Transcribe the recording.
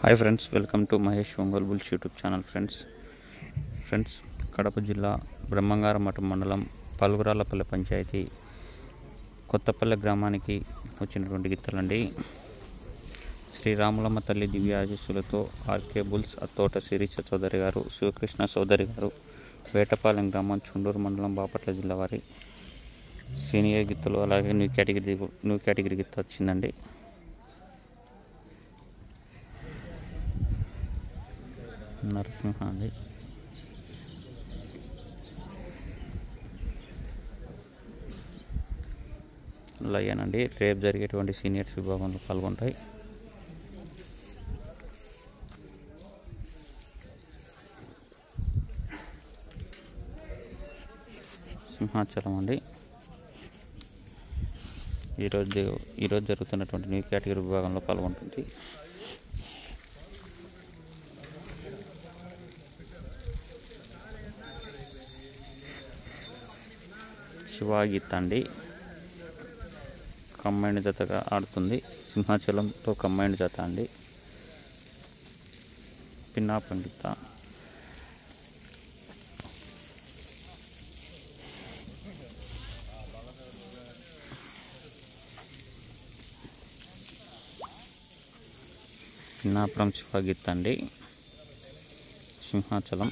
Hi friends, welcome to Mahesh Ongole bulls YouTube channel. Friends Kadapa జిల్లా బ్రహ్మంగారం మఠం మండలం పలుగురాలపల్లె పంచాయతీ కొత్తపల్లె గ్రామానికి వచ్చినటువంటి గిత్తలండి. శ్రీరాములమ్మ తల్లి దివ్య ఆశీస్సులతో ఆర్కే బుల్స్ అత్తోట శిరీష చౌదరి గారు, శివకృష్ణ చౌదరి గారు, వేటపాలెం గ్రామం, చుండూరు మండలం, బాపట్ల జిల్లా వారి సీనియర్ గిత్తలు, అలాగే న్యూ కేటగిరీ గిత్త వచ్చిందండి. నరసింహ అండి. లయన్ అండి. రేపు జరిగేటువంటి సీనియర్స్ విభాగంలో పాల్గొంటాయి. సింహాచలం అండి. ఈరోజు జరుగుతున్నటువంటి న్యూ కేటగిరీ విభాగంలో పాల్గొంటుంది. శివాగిత్ అండి. కంబైండ్ జతగా ఆడుతుంది. సింహాచలంతో కంబైండ్ జత అండి. పిన్నా పండిత, పిన్నాపురం శివాగిత్ అండి. సింహాచలం